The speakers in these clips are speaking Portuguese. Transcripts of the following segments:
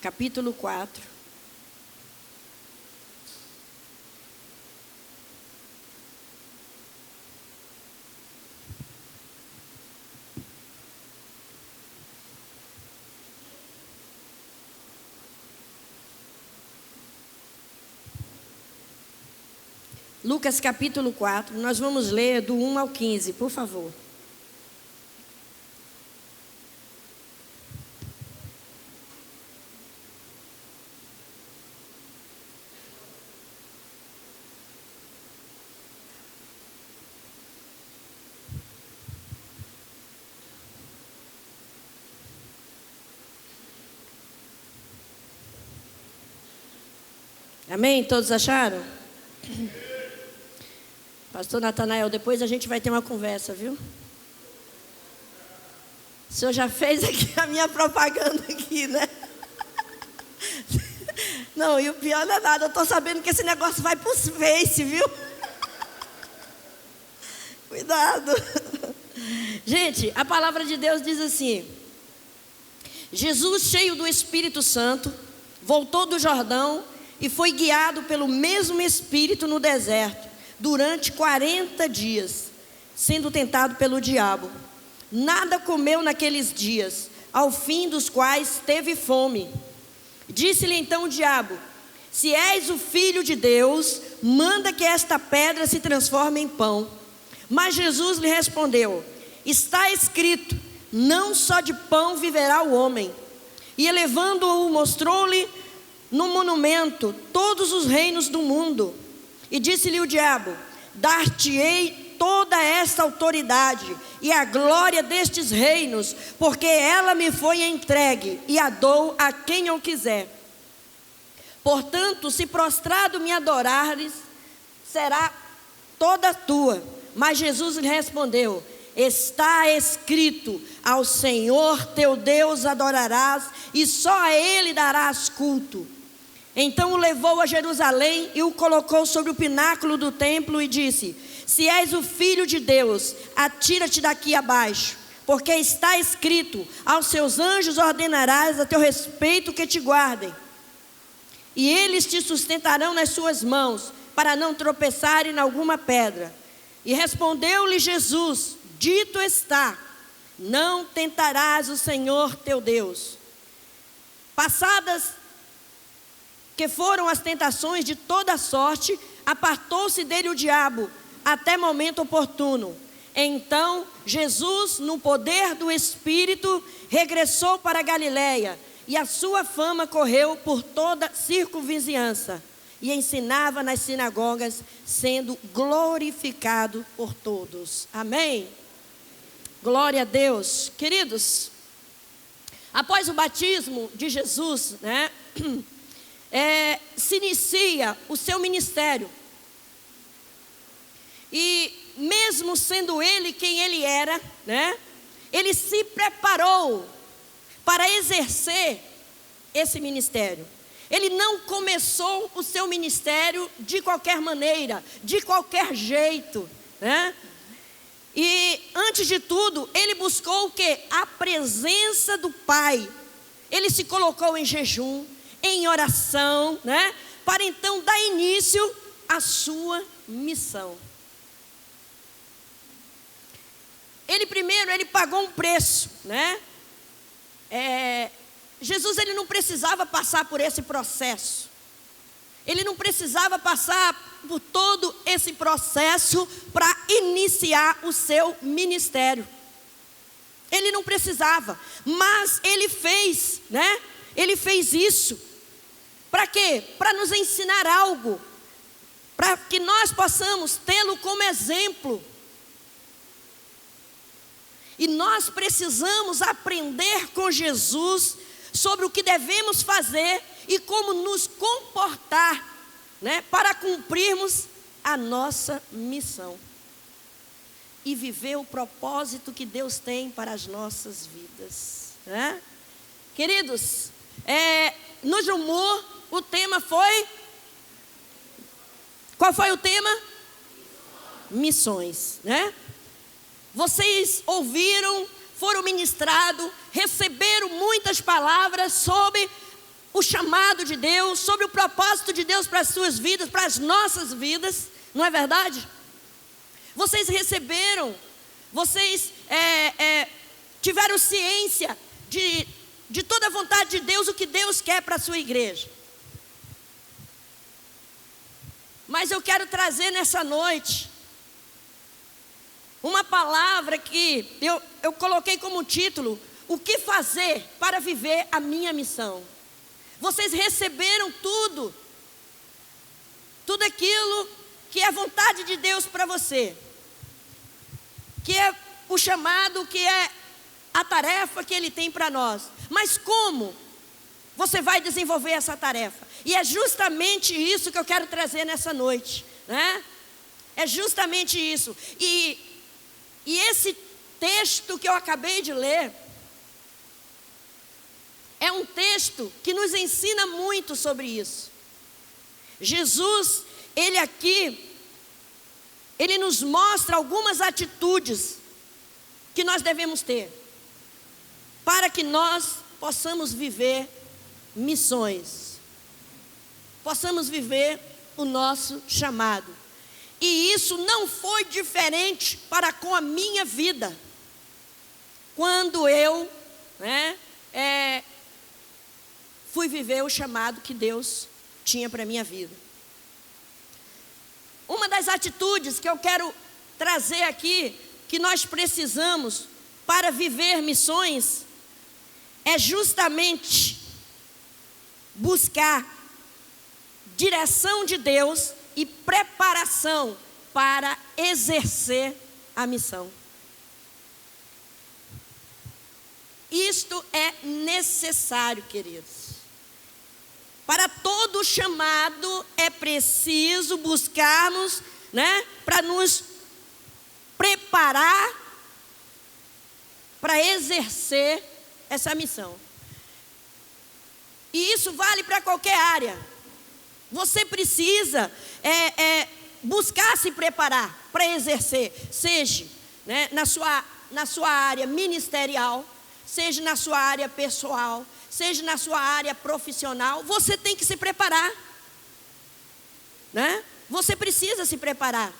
capítulo 4. Lucas capítulo 4, nós vamos ler do 1 ao 15, por favor. Amém? Todos acharam? Pastor Natanael, depois a gente vai ter uma conversa, viu? O senhor já fez aqui a minha propaganda aqui, né? Não, e o pior não é nada, eu estou sabendo que esse negócio vai para os Face, viu? Cuidado. Gente, a palavra de Deus diz assim: Jesus, cheio do Espírito Santo, voltou do Jordão e foi guiado pelo mesmo Espírito no deserto, durante 40 dias, sendo tentado pelo diabo. Nada comeu naqueles dias, ao fim dos quais teve fome. Disse-lhe então o diabo: se és o Filho de Deus, manda que esta pedra se transforme em pão. Mas Jesus lhe respondeu: está escrito, não só de pão viverá o homem. E elevando-o, mostrou-lhe no monumento todos os reinos do mundo. E disse-lhe o diabo: dar-te-ei toda esta autoridade e a glória destes reinos, porque ela me foi entregue e a dou a quem eu quiser. Portanto, se prostrado me adorares, será toda tua. Mas Jesus lhe respondeu: está escrito, ao Senhor teu Deus adorarás e só a Ele darás culto. Então o levou a Jerusalém e o colocou sobre o pináculo do templo e disse: se és o Filho de Deus, atira-te daqui abaixo, porque está escrito, aos seus anjos ordenarás a teu respeito que te guardem, e eles te sustentarão nas suas mãos, para não tropeçarem em alguma pedra. E respondeu-lhe Jesus: dito está, não tentarás o Senhor teu Deus. Passadas que foram as tentações de toda sorte, apartou-se dele o diabo, até momento oportuno. Então Jesus, no poder do Espírito, regressou para a Galiléia, e a sua fama correu por toda a circunvizinhança, e ensinava nas sinagogas, sendo glorificado por todos. Amém? Glória a Deus. Queridos, após o batismo de Jesus, se inicia o seu ministério. E mesmo sendo ele quem ele era, ele se preparou para exercer esse ministério. Ele não começou o seu ministério de qualquer maneira, de qualquer jeito, E antes de tudo, ele buscou o quê? A presença do Pai. Ele se colocou em jejum, em oração, para então dar início à sua missão. Ele pagou um preço, Jesus, ele não precisava passar por esse processo. Ele não precisava passar por todo esse processo para iniciar o seu ministério. Ele não precisava, mas ele fez, Ele fez isso. Para quê? Para nos ensinar algo, para que nós possamos tê-lo como exemplo. E nós precisamos aprender com Jesus sobre o que devemos fazer e como nos comportar, para cumprirmos a nossa missão e viver o propósito que Deus tem para as nossas vidas, Queridos, no Jumur o tema foi... Qual foi o tema? Missões, Vocês ouviram, foram ministrados, receberam muitas palavras sobre o chamado de Deus, sobre o propósito de Deus para as suas vidas, para as nossas vidas, não é verdade? Vocês receberam, vocês tiveram ciência de toda a vontade de Deus, o que Deus quer para a sua igreja. Mas eu quero trazer nessa noite uma palavra que eu coloquei como título: o que fazer para viver a minha missão? Vocês receberam tudo aquilo que é a vontade de Deus para você, que é o chamado, que é a tarefa que Ele tem para nós. Mas como você vai desenvolver essa tarefa? E é justamente isso que eu quero trazer nessa noite, né? É justamente isso. E esse texto que eu acabei de ler é um texto que nos ensina muito sobre isso. Jesus, Ele nos mostra algumas atitudes que nós devemos ter para que nós possamos viver missões, possamos viver o nosso chamado. E isso não foi diferente para com a minha vida. Quando eu fui viver o chamado que Deus tinha para a minha vida. Uma das atitudes que eu quero trazer aqui, que nós precisamos para viver missões, é justamente buscar direção de Deus e preparação para exercer a missão. Isto é necessário, queridos. Para todo chamado é preciso buscarmos, para nos preparar para exercer essa missão. E isso vale para qualquer área. Você precisa buscar se preparar para exercer, seja na sua área ministerial, seja na sua área pessoal, seja na sua área profissional. Você tem que se preparar, Você precisa se preparar.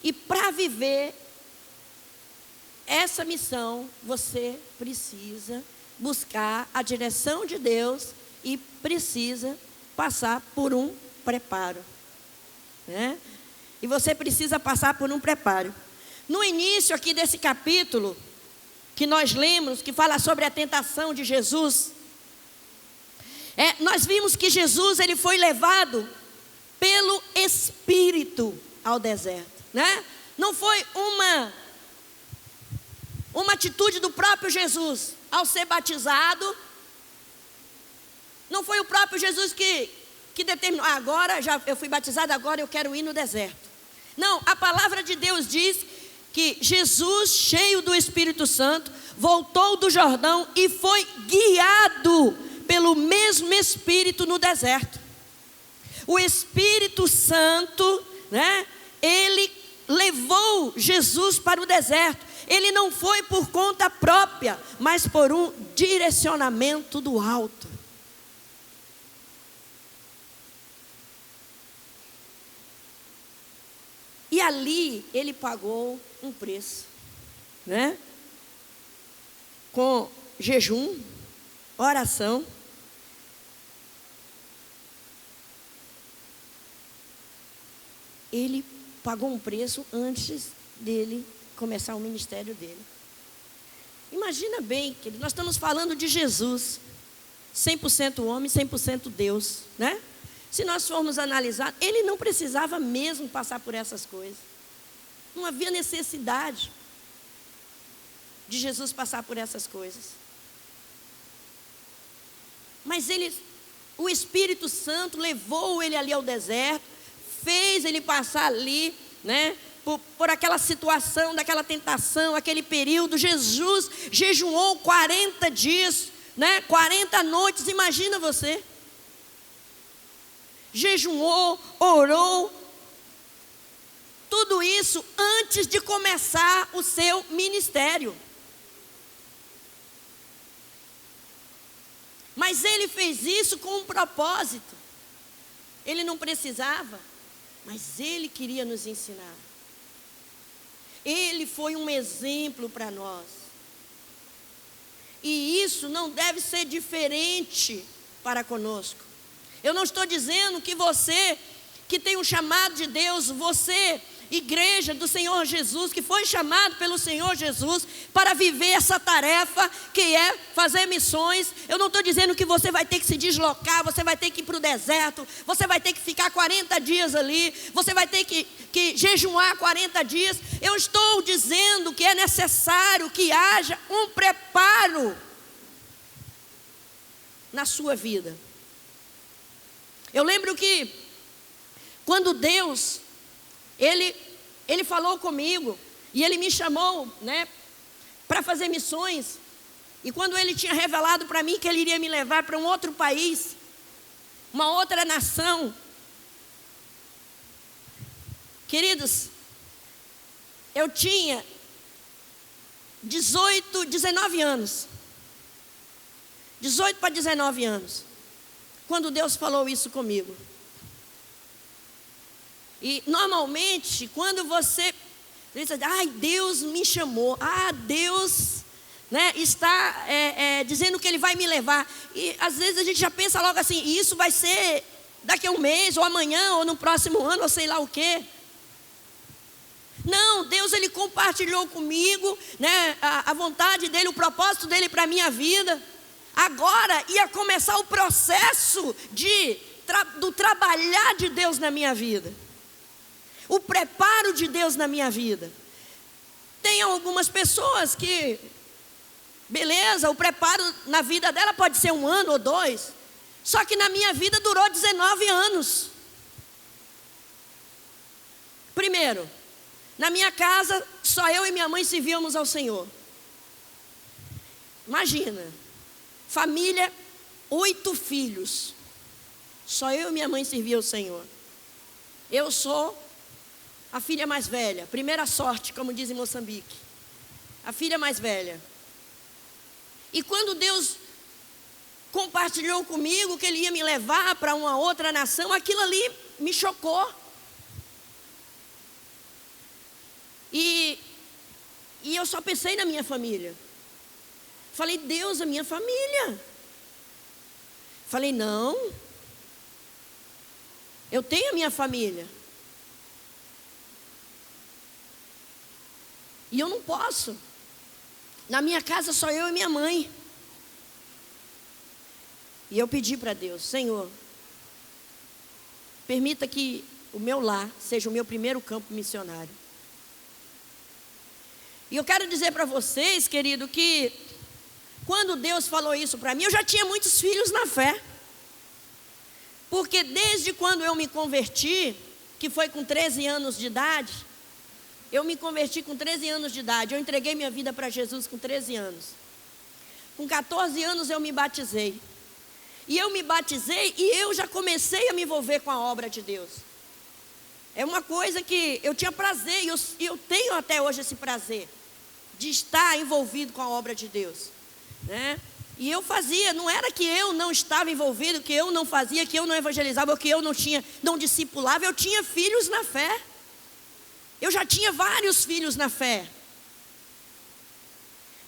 E para viver essa missão, você precisa buscar a direção de Deus e precisa passar por um preparo, E você precisa passar por um preparo. No início aqui desse capítulo que nós lemos, que fala sobre a tentação de Jesus, nós vimos que Jesus, ele foi levado pelo Espírito ao deserto, Não foi uma atitude do próprio Jesus ao ser batizado. Não foi o próprio Jesus que determinou: agora já eu fui batizado, agora eu quero ir no deserto. Não, a palavra de Deus diz que Jesus, cheio do Espírito Santo, voltou do Jordão e foi guiado pelo mesmo Espírito no deserto. O Espírito Santo, ele levou Jesus para o deserto. Ele não foi por conta própria, mas por um direcionamento do alto. E ali ele pagou um preço, Com jejum, oração. Ele pagou um preço antes dele começar o ministério dele. Imagina bem, querido, nós estamos falando de Jesus, 100% homem, 100% Deus, Se nós formos analisar, ele não precisava mesmo passar por essas coisas. Não havia necessidade de Jesus passar por essas coisas. Mas o Espírito Santo levou ele ali ao deserto, fez ele passar ali, por aquela situação, daquela tentação, aquele período. Jesus jejuou 40 dias, 40 noites, imagina você. Jejuou, orou, tudo isso antes de começar o seu ministério. Mas Ele fez isso com um propósito. Ele não precisava, mas Ele queria nos ensinar. Ele foi um exemplo para nós. E isso não deve ser diferente para conosco. Eu não estou dizendo que você, que tem um chamado de Deus, você, igreja do Senhor Jesus, que foi chamado pelo Senhor Jesus para viver essa tarefa que é fazer missões. Eu não estou dizendo que você vai ter que se deslocar, você vai ter que ir para o deserto, você vai ter que ficar 40 dias ali, você vai ter que jejuar 40 dias. Eu estou dizendo que é necessário que haja um preparo na sua vida. Eu lembro que quando Deus Ele falou comigo e Ele me chamou, né, para fazer missões. E quando Ele tinha revelado para mim que Ele iria me levar para um outro país, uma outra nação, queridos, eu tinha 19 anos. 18 para 19 anos, quando Deus falou isso comigo. E normalmente, quando você diz, ai, Deus me chamou, Deus, né, está dizendo que Ele vai me levar. E às vezes a gente já pensa logo assim, isso vai ser daqui a um mês, ou amanhã, ou no próximo ano, ou sei lá o quê. Não, Deus, Ele compartilhou comigo, né, a vontade dEle, o propósito dEle para a minha vida. Agora ia começar o processo do trabalhar de Deus na minha vida. O preparo de Deus na minha vida. Tem algumas pessoas que, beleza, o preparo na vida dela pode ser 1 ano ou 2. Só que na minha vida durou 19 anos. Primeiro, na minha casa, só eu e minha mãe servíamos ao Senhor. Imagina, família, 8 filhos. Só eu e minha mãe serviam ao Senhor. Eu sou a filha mais velha, primeira sorte, como diz em Moçambique. A filha mais velha. E quando Deus compartilhou comigo que Ele ia me levar para uma outra nação, aquilo ali me chocou. E eu só pensei na minha família. Falei, Deus, a minha família. Falei, não. Eu tenho a minha família. E eu não posso. Na minha casa só eu e minha mãe. E eu pedi para Deus, Senhor, permita que o meu lar seja o meu primeiro campo missionário. E eu quero dizer para vocês, querido, que quando Deus falou isso para mim, eu já tinha muitos filhos na fé. Porque desde quando eu me converti, que foi com 13 anos de idade, eu me converti com 13 anos de idade, eu entreguei minha vida para Jesus com 13 anos. Com 14 anos eu me batizei. E eu me batizei e eu já comecei a me envolver com a obra de Deus. É uma coisa que eu tinha prazer, e eu tenho até hoje esse prazer, de estar envolvido com a obra de Deus, né? E eu fazia, não era que eu não estava envolvido, que eu não fazia, que eu não evangelizava, ou que eu não discipulava, eu tinha filhos na fé. Eu já tinha vários filhos na fé.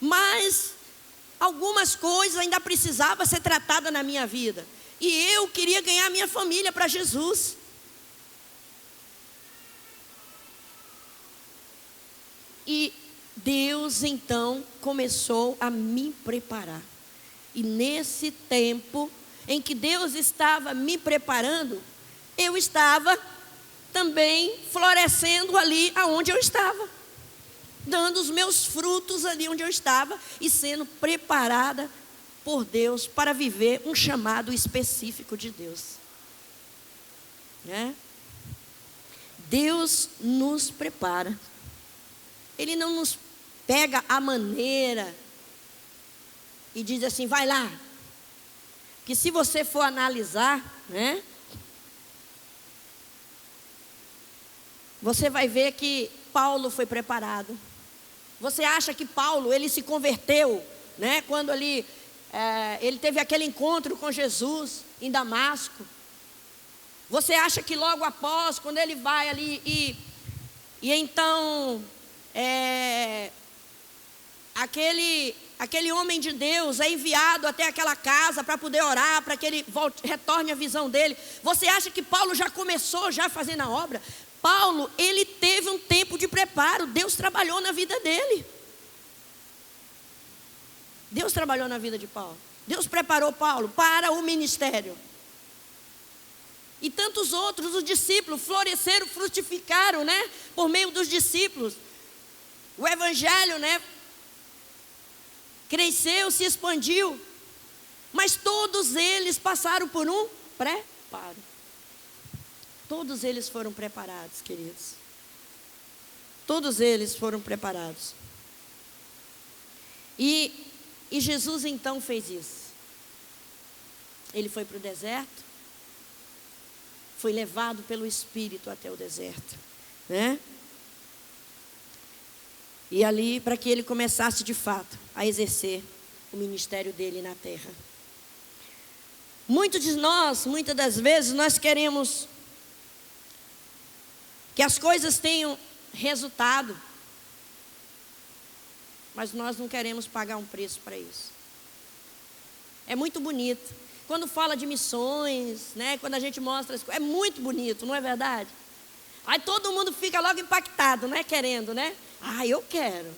Mas algumas coisas ainda precisavam ser tratadas na minha vida. E eu queria ganhar minha família para Jesus. E Deus então começou a me preparar. E nesse tempo em que Deus estava me preparando, eu estava também florescendo ali aonde eu estava, dando os meus frutos ali onde eu estava e sendo preparada por Deus para viver um chamado específico de Deus, né? Deus nos prepara. Ele não nos pega a maneira e diz assim, vai lá. Que se você for analisar, né, você vai ver que Paulo foi preparado. Você acha que Paulo, ele se converteu, né, quando ali ele teve aquele encontro com Jesus em Damasco. Você acha que logo após, quando ele vai ali e então aquele homem de Deus é enviado até aquela casa para poder orar, para que ele retorne a visão dele. Você acha que Paulo já começou fazendo a obra? Paulo, ele teve um tempo de preparo. Deus trabalhou na vida dele. Deus trabalhou na vida de Paulo. Deus preparou Paulo para o ministério. E tantos outros, os discípulos floresceram, frutificaram, né? Por meio dos discípulos. O evangelho, né? Cresceu, se expandiu. Mas todos eles passaram por um preparo. Todos eles foram preparados, queridos. Todos eles foram preparados. E Jesus então fez isso. Ele foi para o deserto. Foi levado pelo Espírito até o deserto, né? E ali, para que ele começasse de fato a exercer o ministério dele na terra. Muitas das vezes, nós queremos que as coisas tenham resultado, mas nós não queremos pagar um preço para isso. É muito bonito. Quando fala de missões, né? Quando a gente mostra as coisas, é muito bonito, não é verdade? Aí todo mundo fica logo impactado, né? Querendo, né? Ah, eu quero.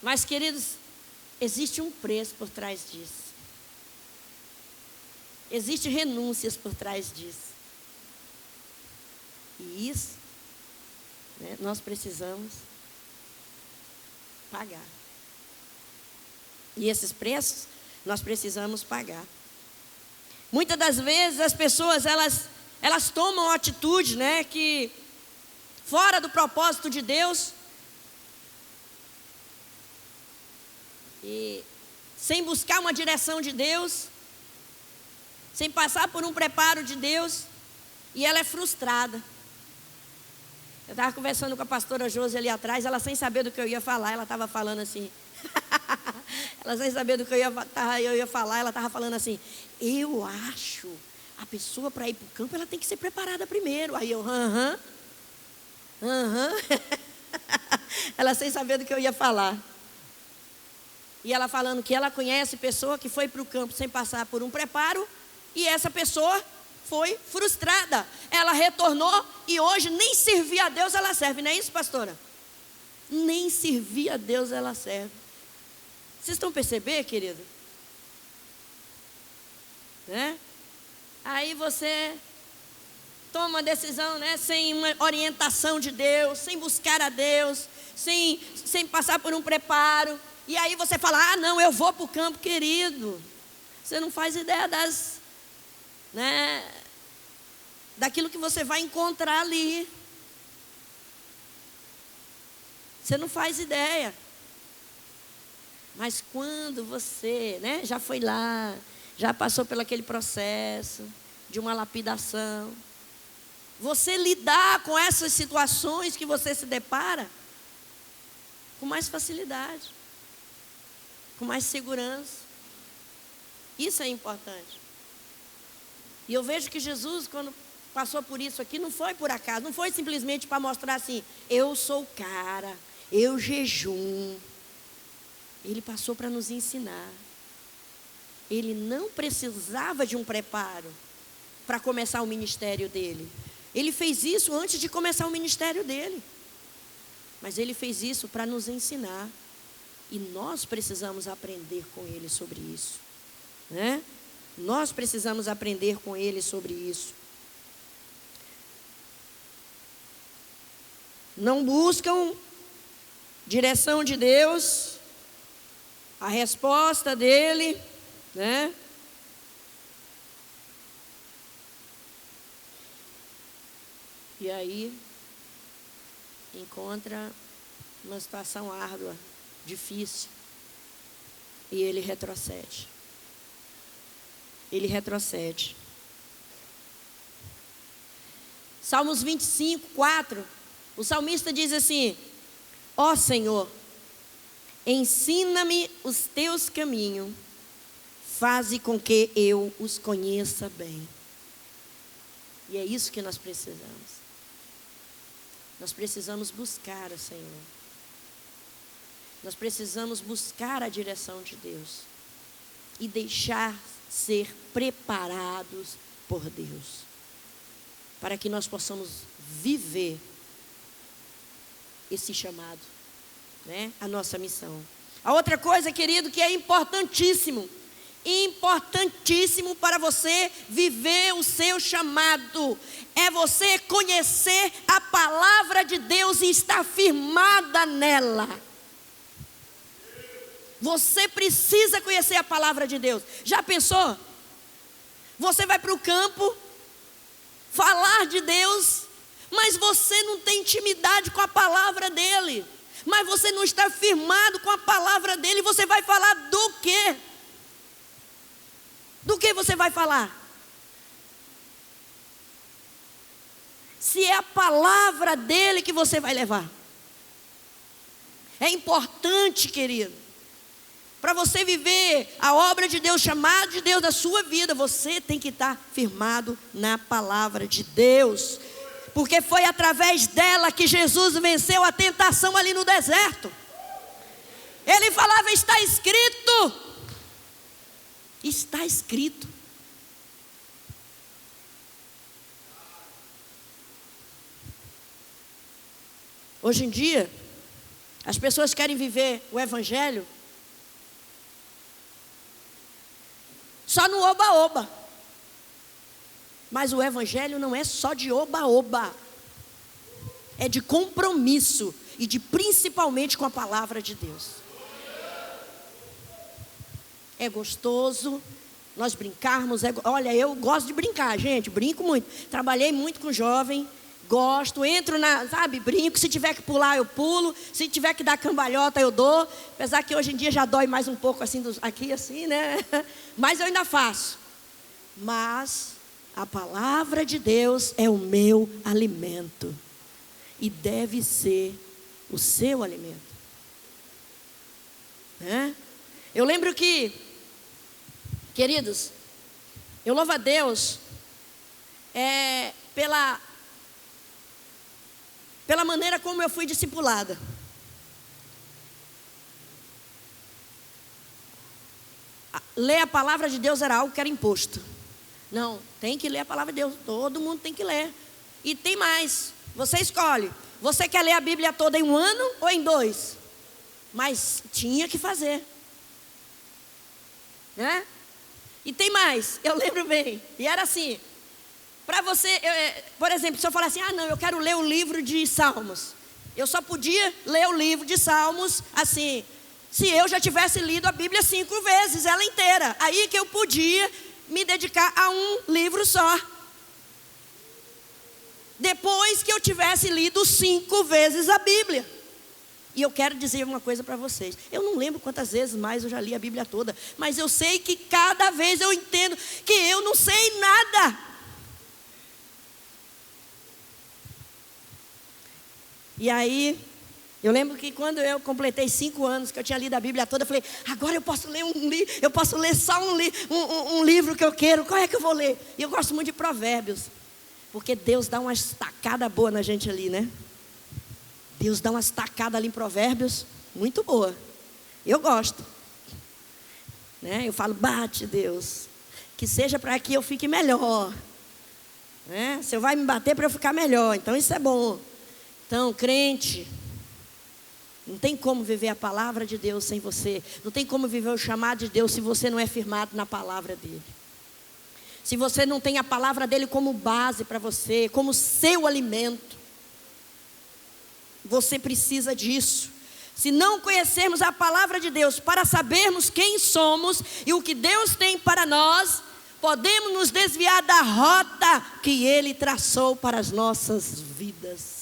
Mas, queridos, existe um preço por trás disso. Existem renúncias por trás disso. E isso, né, nós precisamos pagar. E esses preços nós precisamos pagar. Muitas das vezes as pessoas elas tomam atitude, né, que fora do propósito de Deus, e sem buscar uma direção de Deus, sem passar por um preparo de Deus, e ela é frustrada. Eu estava conversando com a pastora Josi ali atrás, ela sem saber do que eu ia falar, ela estava falando assim. Ela sem saber do que eu ia falar, ela estava falando assim: eu acho, a pessoa para ir para o campo, ela tem que ser preparada primeiro. Aí eu, ela sem saber do que eu ia falar. E ela falando que ela conhece pessoa que foi para o campo sem passar por um preparo, e essa pessoa foi frustrada. Ela retornou e hoje nem servir a Deus ela serve, não é isso, pastora? Nem servir a Deus ela serve. Vocês estão percebendo, querido? Né? Aí você toma uma decisão, né, sem uma orientação de Deus, sem buscar a Deus, sem passar por um preparo. E aí você fala: ah, não, eu vou para o campo, querido. Você não faz ideia daquilo que você vai encontrar ali. Você não faz ideia. Mas quando você, né, já foi lá, já passou pelo aquele processo de uma lapidação, você lidar com essas situações que você se depara com mais facilidade, com mais segurança. Isso é importante. E eu vejo que Jesus, quando passou por isso aqui, não foi por acaso, não foi simplesmente para mostrar assim: eu sou o cara, eu jejum. Ele passou para nos ensinar. Ele não precisava de um preparo para começar o ministério dele. Ele fez isso antes de começar o ministério dele. Mas ele fez isso para nos ensinar. E nós precisamos aprender com ele sobre isso, né? Nós precisamos aprender com ele sobre isso. Não buscam direção de Deus, a resposta dele, né? E aí encontra uma situação árdua, difícil, e ele retrocede. Ele retrocede. Salmos 25, 4, o salmista diz assim: Ó Senhor, ensina-me os teus caminhos, faze com que eu os conheça bem. E é isso que nós precisamos. Nós precisamos buscar o Senhor. Nós precisamos buscar a direção de Deus e deixar ser preparados por Deus, para que nós possamos viver esse chamado, né? A nossa missão. A outra coisa, querido, que é importantíssimo para você viver o seu chamado, é você conhecer a palavra de Deus e estar firmada nela. Você precisa conhecer a palavra de Deus. Já pensou? Você vai para o campo falar de Deus, mas você não tem intimidade com a palavra dele, mas você não está firmado com a palavra dele. Você vai falar do quê? Do que você vai falar? Se é a palavra dele que você vai levar. É importante, querido, para você viver a obra de Deus, chamado de Deus da sua vida, você tem que estar firmado na palavra de Deus. Porque foi através dela que Jesus venceu a tentação ali no deserto. Ele falava: está escrito. Está escrito. Hoje em dia, as pessoas querem viver o evangelho só no oba-oba. Mas o evangelho não é só de oba-oba. É de compromisso e de principalmente com a palavra de Deus. É gostoso nós brincarmos. Olha, eu gosto de brincar, gente. Brinco muito. Trabalhei muito com jovem. Gosto, entro brinco. Se tiver que pular, eu pulo. Se tiver que dar cambalhota, eu dou. Apesar que hoje em dia já dói mais um pouco assim, aqui assim, né? Mas eu ainda faço. Mas a palavra de Deus é o meu alimento. E deve ser o seu alimento. Né? Eu lembro que, queridos, eu louvo a Deus pela maneira como eu fui discipulada. Ler a palavra de Deus era algo que era imposto. Não, tem que ler a palavra de Deus. Todo mundo tem que ler. E tem mais. Você escolhe. Você quer ler a Bíblia toda em 1 ano ou em 2? Mas tinha que fazer. Né? E tem mais. Eu lembro bem. E era assim. Para você, por exemplo, se eu falar assim: não, eu quero ler o livro de Salmos. Eu só podia ler o livro de Salmos assim, se eu já tivesse lido a Bíblia 5 vezes, ela inteira. Aí que eu podia me dedicar a um livro só. Depois que eu tivesse lido 5 vezes a Bíblia. E eu quero dizer uma coisa para vocês. Eu não lembro quantas vezes mais eu já li a Bíblia toda. Mas eu sei que cada vez eu entendo que eu não sei nada. E aí, eu lembro que quando eu completei 5 anos que eu tinha lido a Bíblia toda, eu falei: agora eu posso ler eu posso ler só um livro que eu quero. Qual é que eu vou ler? E eu gosto muito de Provérbios. Porque Deus dá uma estacada boa na gente ali, né? Deus dá uma estacada ali em Provérbios, muito boa. Eu gosto. Né? Eu falo: bate, Deus, que seja para que eu fique melhor. Né? Você vai me bater para eu ficar melhor, então isso é bom. Então, crente, não tem como viver a palavra de Deus sem você. Não tem como viver o chamado de Deus se você não é firmado na palavra dele. Se você não tem a palavra dele como base para você, como seu alimento. Você precisa disso. Se não conhecermos a palavra de Deus para sabermos quem somos e o que Deus tem para nós, podemos nos desviar da rota que ele traçou para as nossas vidas.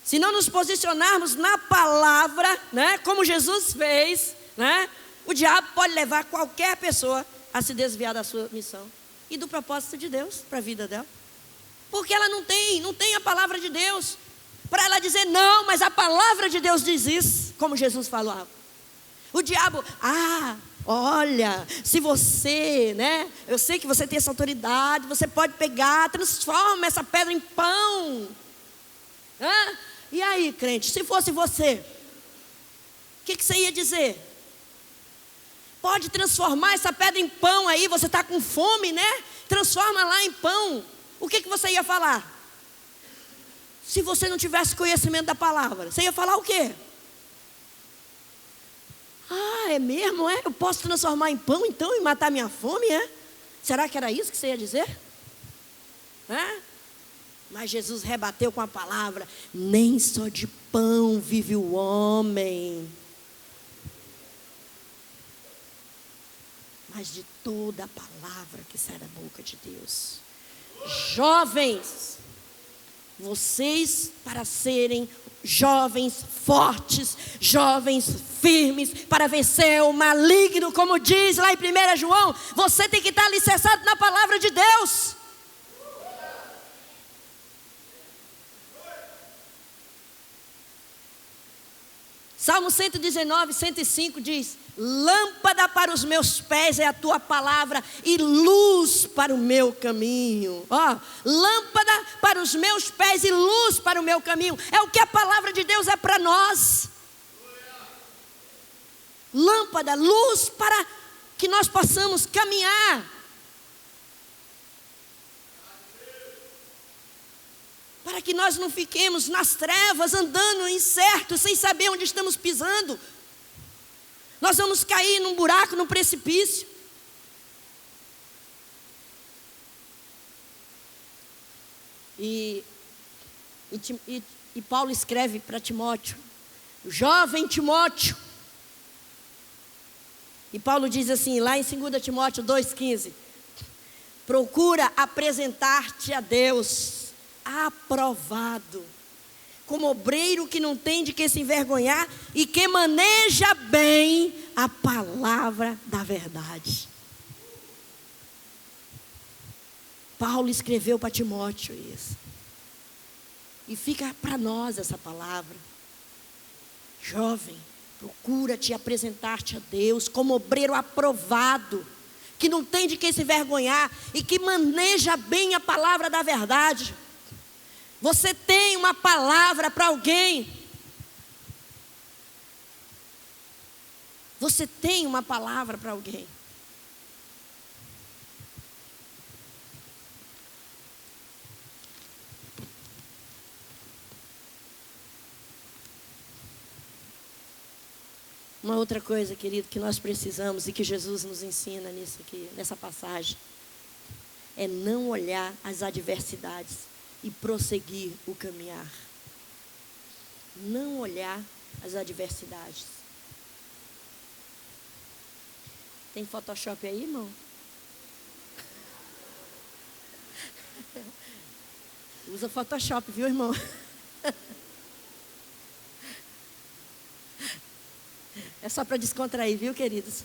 Se não nos posicionarmos na palavra, né, como Jesus fez, né, o diabo pode levar qualquer pessoa a se desviar da sua missão e do propósito de Deus para a vida dela. Porque ela não tem a palavra de Deus. Para ela dizer, não, mas a palavra de Deus diz isso, como Jesus falava. O diabo, olha, se você, eu sei que você tem essa autoridade, você pode pegar, transforma essa pedra em pão. E aí, crente, se fosse você, o que você ia dizer? Pode transformar essa pedra em pão aí, você está com fome, Transforma lá em pão. O que você ia falar? Se você não tivesse conhecimento da palavra, você ia falar o quê? É mesmo, Eu posso transformar em pão então e matar minha fome, Será que era isso que você ia dizer? Mas Jesus rebateu com a palavra: nem só de pão vive o homem, mas de toda a palavra que sai da boca de Deus. Jovens, vocês, para serem jovens fortes, jovens firmes, para vencer o maligno, como diz lá em 1 João, você tem que estar alicerçado na palavra de Deus. Salmo 119, 105 diz: lâmpada para os meus pés é a tua palavra e luz para o meu caminho. Lâmpada para os meus pés e luz para o meu caminho. É o que a palavra de Deus é para nós. Lâmpada, luz para que nós possamos caminhar. Para que nós não fiquemos nas trevas, andando incertos, sem saber onde estamos pisando. Nós vamos cair num buraco, num precipício. E Paulo escreve para Timóteo, jovem Timóteo. E Paulo diz assim, lá em 2 Timóteo 2,15: procura apresentar-te a Deus aprovado, como obreiro que não tem de que se envergonhar e que maneja bem a palavra da verdade. Paulo escreveu para Timóteo isso. E fica para nós essa palavra. Jovem, procura te apresentar-te a Deus como obreiro aprovado, que não tem de que se envergonhar e que maneja bem a palavra da verdade. Você tem uma palavra para alguém. Você tem uma palavra para alguém. Uma outra coisa, querido, que nós precisamos e que Jesus nos ensina nisso aqui, nessa passagem, é não olhar as adversidades e prosseguir o caminhar. Não olhar as adversidades. Tem Photoshop aí, irmão? Usa Photoshop, viu, irmão? É só para descontrair, viu, queridos?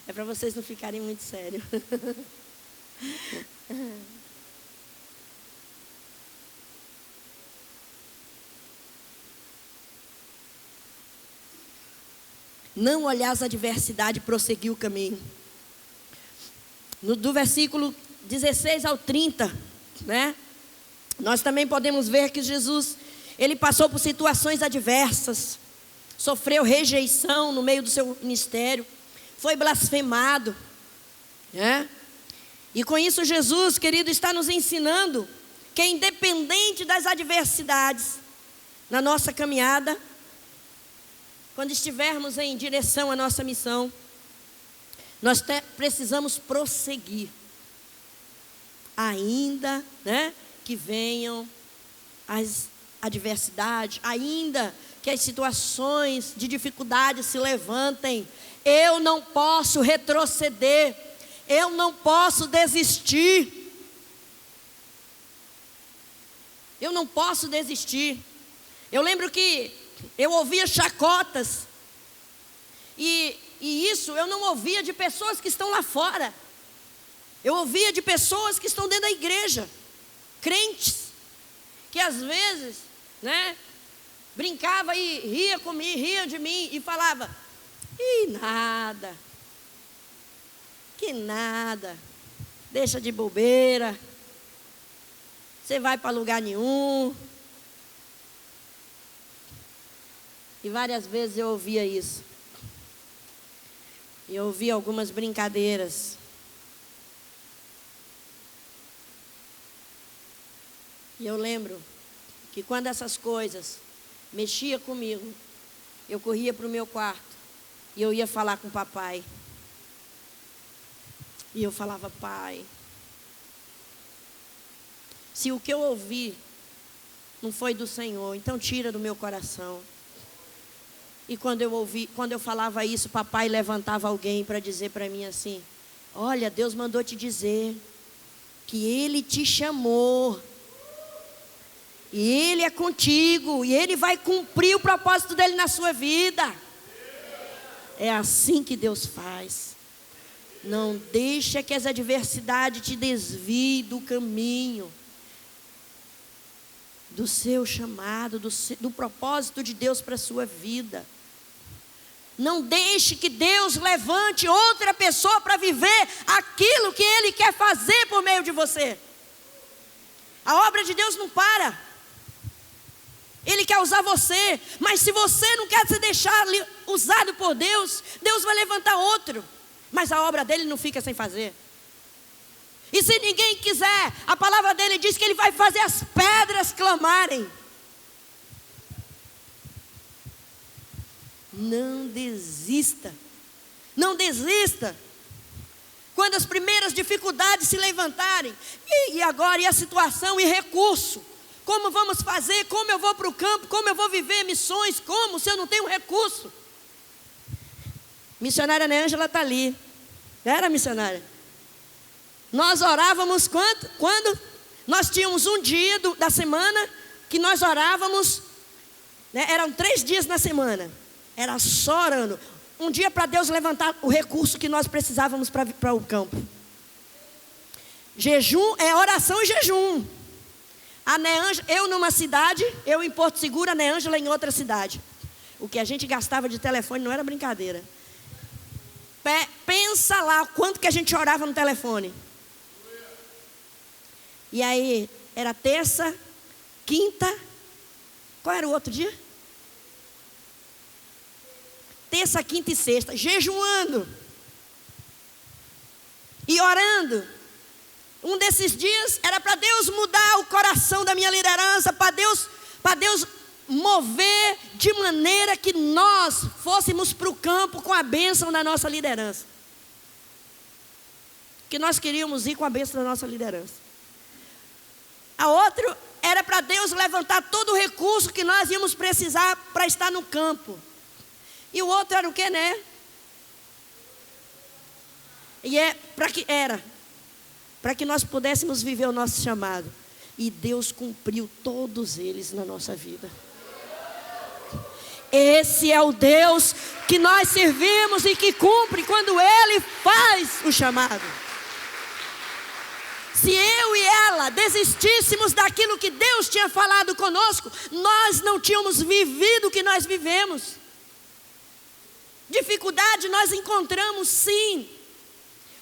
É para vocês não ficarem muito sérios. Não olhar as adversidades e prosseguir o caminho. Do versículo 16 ao 30, nós também podemos ver que Jesus, ele passou por situações adversas, sofreu rejeição no meio do seu ministério, foi blasfemado, E com isso Jesus, querido, está nos ensinando que independente das adversidades na nossa caminhada, quando estivermos em direção à nossa missão, nós precisamos prosseguir. Ainda que venham as adversidades, ainda que as situações de dificuldade se levantem, eu não posso retroceder, eu não posso desistir. Eu não posso desistir. Eu lembro que eu ouvia chacotas, e isso eu não ouvia de pessoas que estão lá fora, eu ouvia de pessoas que estão dentro da igreja. crentes que às vezes, né, brincava e ria comigo, ria de mim e falava: "Ih, nada, que nada, deixa de bobeira, você vai para lugar nenhum." E várias vezes eu ouvia isso. Eu ouvia algumas brincadeiras. E eu lembro que quando essas coisas mexiam comigo, eu corria para o meu quarto e eu ia falar com o papai. E eu falava: "Pai, se o que eu ouvi não foi do Senhor, então tira do meu coração." E quando eu falava isso, papai levantava alguém para dizer para mim assim: "Olha, Deus mandou te dizer que Ele te chamou. E Ele é contigo. E Ele vai cumprir o propósito dEle na sua vida." É assim que Deus faz. Não deixa que as adversidades te desviem do caminho, do seu chamado, do propósito de Deus para a sua vida. Não deixe que Deus levante outra pessoa para viver aquilo que Ele quer fazer por meio de você. A obra de Deus não para. Ele quer usar você, mas se você não quer se deixar usado por Deus, Deus vai levantar outro, mas a obra dele não fica sem fazer. E se ninguém quiser, a palavra dele diz que Ele vai fazer as pedras clamarem. Não desista. Não desista. Quando as primeiras dificuldades se levantarem, e agora, e a situação e recurso? Como vamos fazer? Como eu vou para o campo? Como eu vou viver missões? Como, se eu não tenho recurso? Missionária Ana Ângela está ali. Era missionária. Nós orávamos quando nós tínhamos um dia da semana que nós orávamos, né, eram 3 dias na semana. Era só orando. Um dia para Deus levantar o recurso que nós precisávamos para o campo. Jejum é oração e jejum. A Neângela, eu numa cidade, eu em Porto Seguro, a Neângela em outra cidade. O que a gente gastava de telefone não era brincadeira. Pensa lá quanto que a gente orava no telefone. E aí, era terça, quinta, qual era o outro dia? Terça, quinta e sexta, jejuando e orando. Um desses dias era para Deus mudar o coração da minha liderança, para Deus mover de maneira que nós fôssemos para o campo com a bênção da nossa liderança. Que nós queríamos ir com a bênção da nossa liderança. A outra era para Deus levantar todo o recurso que nós íamos precisar para estar no campo. E o outro era o que, né? E para que nós pudéssemos viver o nosso chamado. E Deus cumpriu todos eles na nossa vida. Esse é o Deus que nós servimos e que cumpre quando Ele faz o chamado. Se eu e ela desistíssemos daquilo que Deus tinha falado conosco, nós não tínhamos vivido o que nós vivemos. Dificuldade nós encontramos, sim.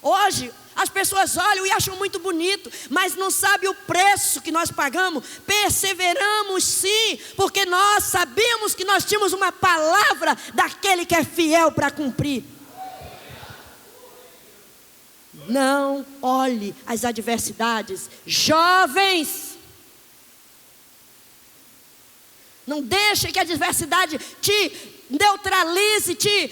Hoje as pessoas olham e acham muito bonito, mas não sabem o preço que nós pagamos. Perseveramos, sim, porque nós sabíamos que nós tínhamos uma palavra daquele que é fiel para cumprir. Não olhe as adversidades, jovens. Não deixe que a adversidade te neutralize, te